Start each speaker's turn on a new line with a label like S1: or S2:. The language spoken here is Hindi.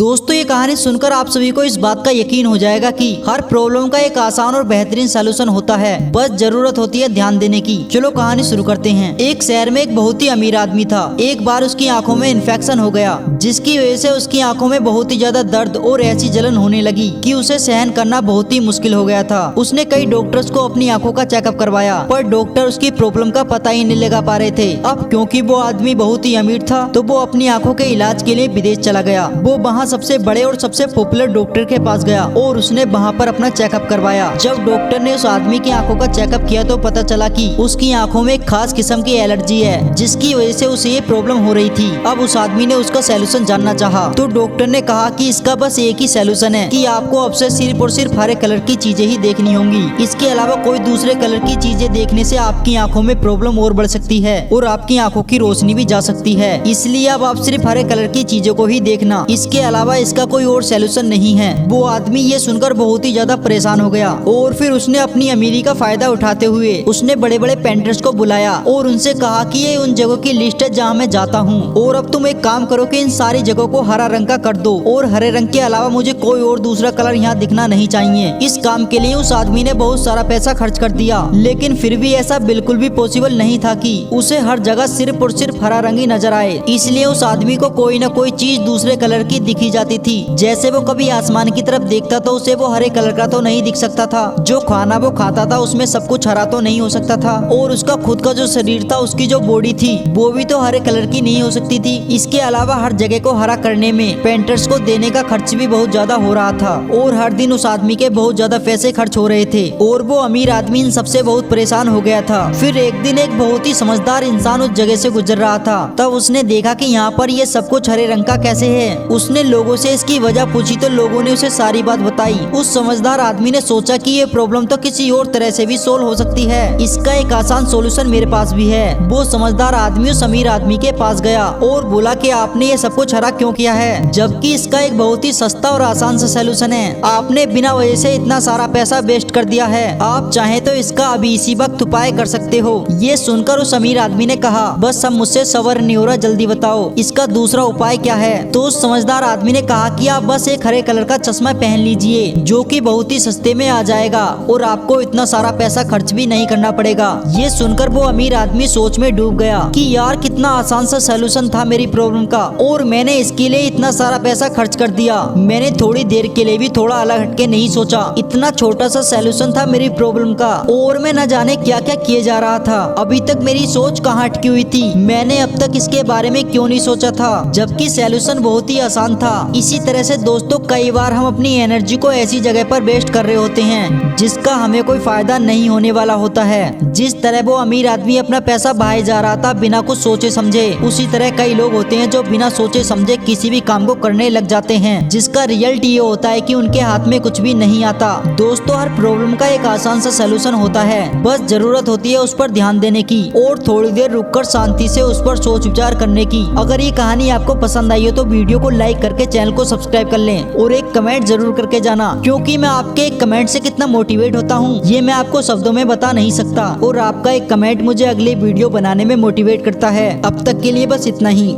S1: दोस्तों ये कहानी सुनकर आप सभी को इस बात का यकीन हो जाएगा कि हर प्रॉब्लम का एक आसान और बेहतरीन सलूशन होता है, बस जरूरत होती है ध्यान देने की। चलो कहानी शुरू करते हैं। एक शहर में एक बहुत ही अमीर आदमी था। एक बार उसकी आंखों में इन्फेक्शन हो गया, जिसकी वजह से उसकी आंखों में बहुत ही ज्यादा दर्द और ऐसी जलन होने लगी कि उसे सहन करना बहुत ही मुश्किल हो गया था। उसने कई डॉक्टर्स को अपनी आंखों का चेकअप करवाया, पर डॉक्टर उसकी प्रॉब्लम का पता ही नहीं लगा पा रहे थे। अब क्योंकि वो आदमी बहुत ही अमीर था, तो वो अपनी आंखों के इलाज के लिए विदेश चला गया। वो वहाँ सबसे बड़े और सबसे पॉपुलर डॉक्टर के पास गया और उसने वहाँ पर अपना चेकअप करवाया। जब डॉक्टर ने उस आदमी की आंखों का चेकअप किया तो पता चला कि उसकी आंखों में एक खास किस्म की एलर्जी है, जिसकी वजह से उसे ये प्रॉब्लम हो रही थी। अब उस आदमी ने उसका सलूशन जानना चाहा, तो डॉक्टर ने कहा कि इसका बस एक ही सलूशन है कि आपको अब से सिर्फ और सिर्फ हरे कलर की चीजें ही देखनी होंगी। इसके अलावा कोई दूसरे कलर की चीजें देखने से आपकी आंखों में प्रॉब्लम और बढ़ सकती है और आपकी आंखों की रोशनी भी जा सकती है। इसलिए अब आप सिर्फ हरे कलर की चीजों को ही देखना, इसके अलावा इसका कोई और सलूशन नहीं है। वो आदमी ये सुनकर बहुत ही ज्यादा परेशान हो गया और फिर उसने अपनी अमीरी का फायदा उठाते हुए उसने बड़े बड़े पेंटर्स को बुलाया और उनसे कहा कि ये उन जगहों की लिस्ट है जहाँ मैं जाता हूँ, और अब तुम एक काम करो कि इन सारी जगहों को हरा रंग का कर दो और हरे रंग के अलावा मुझे कोई और दूसरा कलर यहाँ दिखना नहीं चाहिए। इस काम के लिए उस आदमी ने बहुत सारा पैसा खर्च कर दिया, लेकिन फिर भी ऐसा बिल्कुल भी पॉसिबल नहीं था कि उसे हर जगह सिर्फ और सिर्फ हरा रंग ही नजर आए। इसलिए उस आदमी को कोई न कोई चीज दूसरे कलर की दिखी जाती थी। जैसे वो कभी आसमान की तरफ देखता तो उसे वो हरे कलर का तो नहीं दिख सकता था, जो खाना वो खाता था उसमें सब कुछ हरा तो नहीं हो सकता था, और उसका खुद का जो शरीर था, उसकी जो बॉडी थी, वो भी तो हरे कलर की नहीं हो सकती थी। इसके अलावा हर जगह को हरा करने में पेंटर्स को देने का खर्च भी बहुत ज्यादा हो रहा था और हर दिन उस आदमी के बहुत ज्यादा पैसे खर्च हो रहे थे और वो अमीर आदमी इन सबसे बहुत परेशान हो गया था। फिर एक दिन एक बहुत ही समझदार इंसान उस जगह से गुजर रहा था, तब उसने देखा कि यहाँ पर ये सब कुछ हरे रंग का कैसे है। उसने लोगों से इसकी वजह पूछी तो लोगों ने उसे सारी बात बताई। उस समझदार आदमी ने सोचा कि ये प्रॉब्लम तो किसी और तरह से भी सोल्व हो सकती है, इसका एक आसान सॉल्यूशन मेरे पास भी है। वो समझदार आदमी उस अमीर आदमी के पास गया और बोला कि आपने ये सब कुछ हरा क्यों किया है, जबकि इसका एक बहुत ही सस्ता और आसान सा सॉल्यूशन है। आपने बिना वजह से इतना सारा पैसा वेस्ट कर दिया है, आप चाहे तो इसका अभी इसी वक्त उपाय कर सकते हो। ये सुनकर उस अमीर आदमी ने कहा, बस अब मुझसे सबर नहीं हो रहा, जल्दी बताओ इसका दूसरा उपाय क्या है। तो उस समझदार आदमी ने कहा कि आप बस एक हरे कलर का चश्मा पहन लीजिए, जो कि बहुत ही सस्ते में आ जाएगा और आपको इतना सारा पैसा खर्च भी नहीं करना पड़ेगा। ये सुनकर वो अमीर आदमी सोच में डूब गया कि यार कितना आसान सा सलूशन था मेरी प्रॉब्लम का, और मैंने इसके लिए इतना सारा पैसा खर्च कर दिया। मैंने थोड़ी देर के लिए भी थोड़ा अलग हटके नहीं सोचा। इतना छोटा सा सलूशन था मेरी प्रॉब्लम का और मैं न जाने क्या क्या किए जा रहा था। अभी तक मेरी सोच कहाँ अटकी हुई थी, मैंने अब तक इसके बारे में क्यों नहीं सोचा था, जबकि सलूशन बहुत ही आसान था। इसी तरह से दोस्तों कई बार हम अपनी एनर्जी को ऐसी जगह पर वेस्ट कर रहे होते हैं जिसका हमें कोई फायदा नहीं होने वाला होता है। जिस तरह वो अमीर आदमी अपना पैसा बहाए जा रहा था बिना कुछ सोचे समझे, उसी तरह कई लोग होते हैं जो बिना सोचे समझे किसी भी काम को करने लग जाते हैं, जिसका रिजल्ट ये होता है कि उनके हाथ में कुछ भी नहीं आता। दोस्तों हर प्रॉब्लम का एक आसान सा सलूशन होता है, बस जरूरत होती है उस पर ध्यान देने की और थोड़ी देर रुककर शांति से उस पर सोच विचार करने की। अगर ये कहानी आपको पसंद आई हो तो वीडियो को लाइक करके चैनल को सब्सक्राइब कर लें और एक कमेंट जरूर करके जाना, क्योंकि मैं आपके एक कमेंट से कितना मोटिवेट होता हूँ ये मैं आपको शब्दों में बता नहीं सकता, और आपका एक कमेंट मुझे अगले वीडियो बनाने में मोटिवेट करता है। अब तक के लिए बस इतना ही।